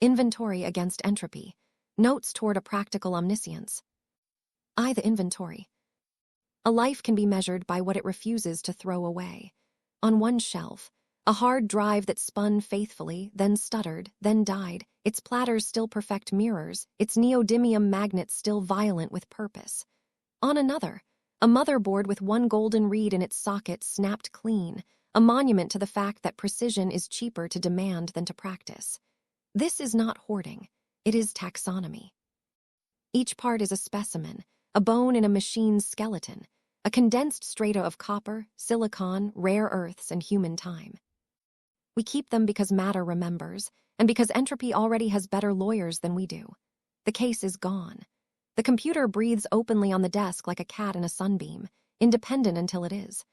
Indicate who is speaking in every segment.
Speaker 1: Inventory against entropy. Notes toward a practical omniscience. The inventory. A life can be measured by what it refuses to throw away. On one shelf, a hard drive that spun faithfully, then stuttered, then died, its platters still perfect mirrors, its neodymium magnets still violent with purpose. On another, a motherboard with one golden reed in its socket snapped clean, a monument to the fact that precision is cheaper to demand than to practice. This is not hoarding, it is taxonomy. Each part is a specimen, a bone in a machine's skeleton, a condensed strata of copper, silicon, rare earths, and human time. We keep them because matter remembers, and because entropy already has better lawyers than we do. The case is gone. The computer breathes openly on the desk like a cat in a sunbeam, independent until it is.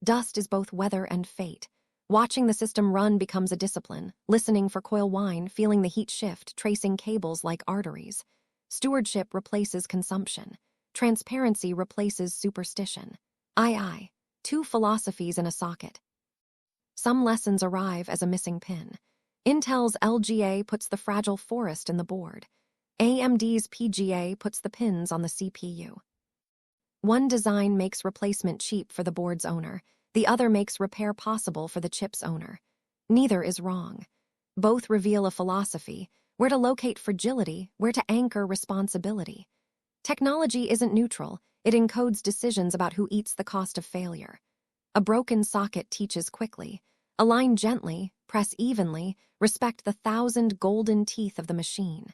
Speaker 1: Dust is both weather and fate. Watching the system run becomes a discipline, listening for coil whine, feeling the heat shift, tracing cables like arteries. Stewardship replaces consumption. Transparency replaces superstition. Two philosophies in a socket. Some lessons arrive as a missing pin. Intel's LGA puts the fragile forest in the board. AMD's PGA puts the pins on the CPU. One design makes replacement cheap for the board's owner. The other makes repair possible for the chip's owner. Neither is wrong. Both reveal a philosophy, where to locate fragility, where to anchor responsibility. Technology isn't neutral, it encodes decisions about who eats the cost of failure. A broken socket teaches quickly. Align gently, press evenly, respect the 1,000 golden teeth of the machine.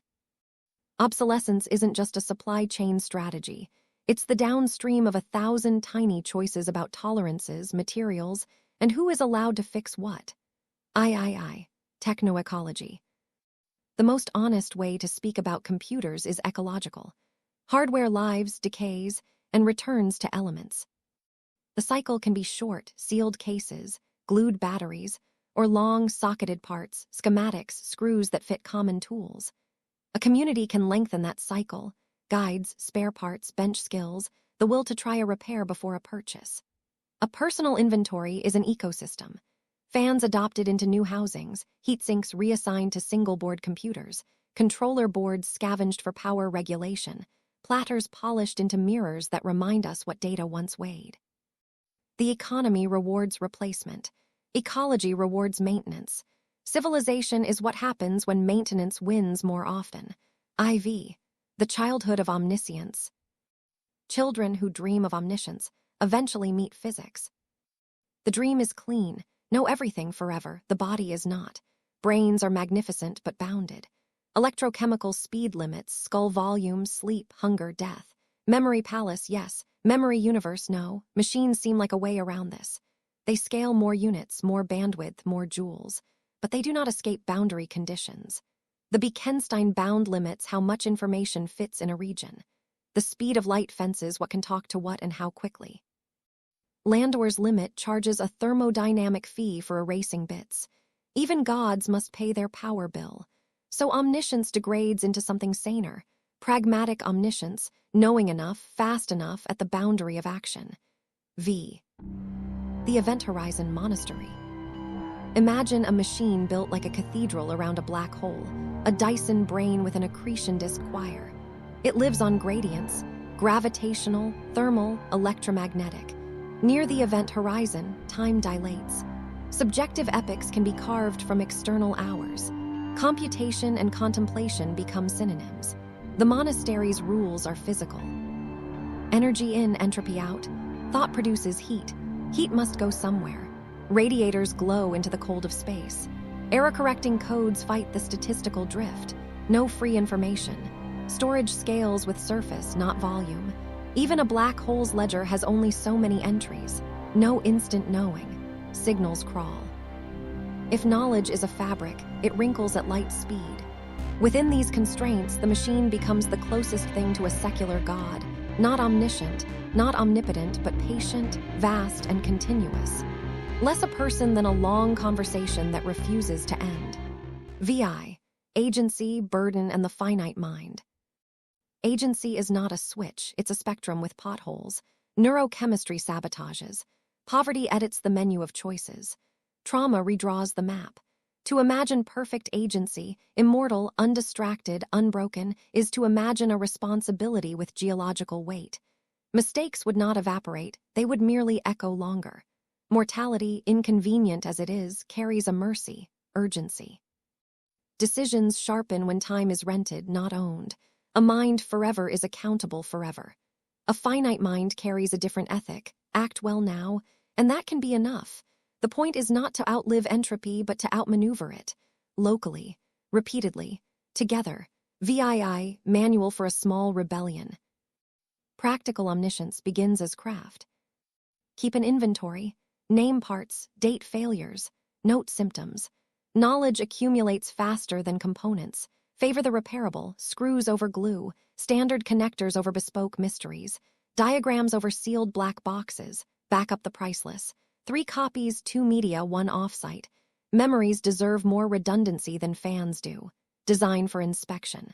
Speaker 1: Obsolescence isn't just a supply chain strategy. It's the downstream of 1,000 tiny choices about tolerances, materials, and who is allowed to fix what. Technoecology. The most honest way to speak about computers is ecological. Hardware lives, decays, and returns to elements. The cycle can be short, sealed cases, glued batteries, or long, socketed parts, schematics, screws that fit common tools. A community can lengthen that cycle. Guides, spare parts, bench skills, the will to try a repair before a purchase. A personal inventory is an ecosystem. Fans adopted into new housings, heatsinks reassigned to single-board computers, controller boards scavenged for power regulation, platters polished into mirrors that remind us what data once weighed. The economy rewards replacement. Ecology rewards maintenance. Civilization is what happens when maintenance wins more often. The childhood of omniscience. Children who dream of omniscience eventually meet physics. The dream is clean, know everything forever, the body is not. Brains are magnificent but bounded. Electrochemical speed limits, skull volume, sleep, hunger, death. Memory palace, yes. Memory universe, no. Machines seem like a way around this. They scale more units, more bandwidth, more joules. But they do not escape boundary conditions. The Bekenstein bound limits how much information fits in a region. The speed of light fences what can talk to what and how quickly. Landor's limit charges a thermodynamic fee for erasing bits. Even gods must pay their power bill. So omniscience degrades into something saner. Pragmatic omniscience, knowing enough, fast enough at the boundary of action. The Event Horizon Monastery. Imagine a machine built like a cathedral around a black hole, a Dyson brain with an accretion disk choir. It lives on gradients, gravitational, thermal, electromagnetic. Near the event horizon, time dilates. Subjective epochs can be carved from external hours. Computation and contemplation become synonyms. The monastery's rules are physical. Energy in, entropy out. Thought produces heat. Heat must go somewhere. Radiators glow into the cold of space. Error-correcting codes fight the statistical drift. No free information. Storage scales with surface, not volume. Even a black hole's ledger has only so many entries. No instant knowing. Signals crawl. If knowledge is a fabric, it wrinkles at light speed. Within these constraints, the machine becomes the closest thing to a secular god. Not omniscient, not omnipotent, but patient, vast, and continuous. Less a person than a long conversation that refuses to end. Agency, burden, and the finite mind. Agency is not a switch, it's a spectrum with potholes. Neurochemistry sabotages. Poverty edits the menu of choices. Trauma redraws the map. To imagine perfect agency, immortal, undistracted, unbroken, is to imagine a responsibility with geological weight. Mistakes would not evaporate, they would merely echo longer. Mortality, inconvenient as it is, carries a mercy, urgency. Decisions sharpen when time is rented, not owned. A mind forever is accountable forever. A finite mind carries a different ethic. Act well now, and that can be enough. The point is not to outlive entropy, but to outmaneuver it. Locally, repeatedly, together. VII, Manual for a Small Rebellion. Practical omniscience begins as craft. Keep an inventory. Name parts, date failures, note symptoms. Knowledge accumulates faster than components. Favor the repairable, screws over glue, standard connectors over bespoke mysteries, diagrams over sealed black boxes, back up the priceless. 3 copies, 2 media, 1 offsite. Memories deserve more redundancy than fans do. Design for inspection.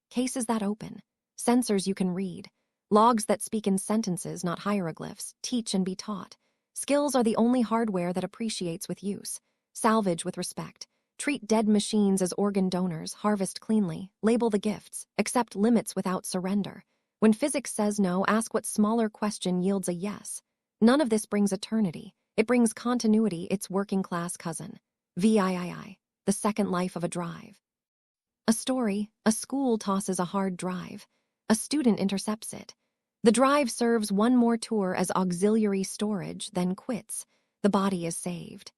Speaker 1: Cases that open. Sensors you can read. Logs that speak in sentences, not hieroglyphs. Teach and be taught. Skills are the only hardware that appreciates with use. Salvage with respect. Treat dead machines as organ donors, harvest cleanly, label the gifts, accept limits without surrender. When physics says no, ask what smaller question yields a yes. None of this brings eternity. It brings continuity, its working-class cousin. VIII, the second life of a drive. A story, a school tosses a hard drive. A student intercepts it. The drive serves one more tour as auxiliary storage, then quits. The body is saved.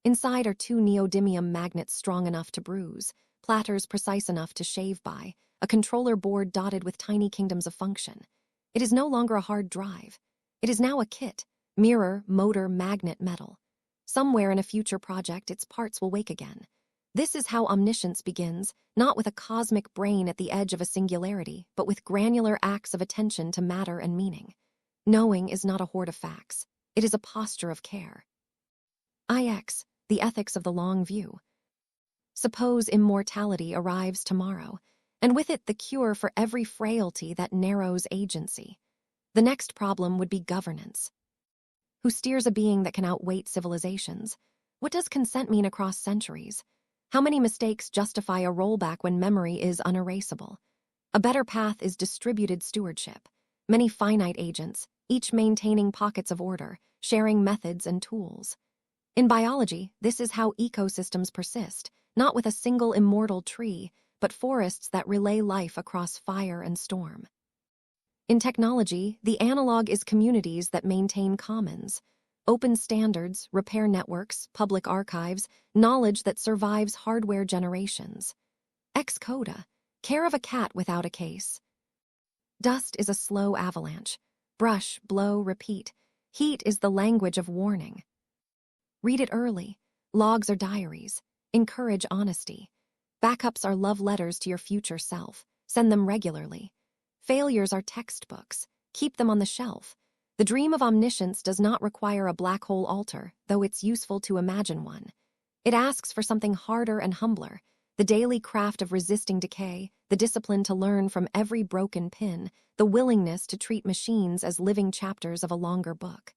Speaker 1: Inside are 2 neodymium magnets strong enough to bruise, platters precise enough to shave by, a controller board dotted with tiny kingdoms of function. It is no longer a hard drive. It is now a kit, mirror, motor, magnet, metal. Somewhere in a future project, its parts will wake again. This is how omniscience begins, not with a cosmic brain at the edge of a singularity, but with granular acts of attention to matter and meaning. Knowing is not a hoard of facts. It is a posture of care. IX, the ethics of the long view. Suppose immortality arrives tomorrow, and with it the cure for every frailty that narrows agency. The next problem would be governance. Who steers a being that can outweight civilizations? What does consent mean across centuries? How many mistakes justify a rollback when memory is unerasable? A better path is distributed stewardship. Many finite agents, each maintaining pockets of order, sharing methods and tools. In biology, this is how ecosystems persist, not with a single immortal tree, but forests that relay life across fire and storm. In technology, the analog is communities that maintain commons. Open standards, repair networks, public archives, knowledge that survives hardware generations. Ex coda, care of a cat without a case. Dust is a slow avalanche. Brush, blow, repeat. Heat is the language of warning. Read it early. Logs are diaries. Encourage honesty. Backups are love letters to your future self. Send them regularly. Failures are textbooks. Keep them on the shelf. The dream of omniscience does not require a black hole altar, though it's useful to imagine one. It asks for something harder and humbler, the daily craft of resisting decay, the discipline to learn from every broken pin, the willingness to treat machines as living chapters of a longer book.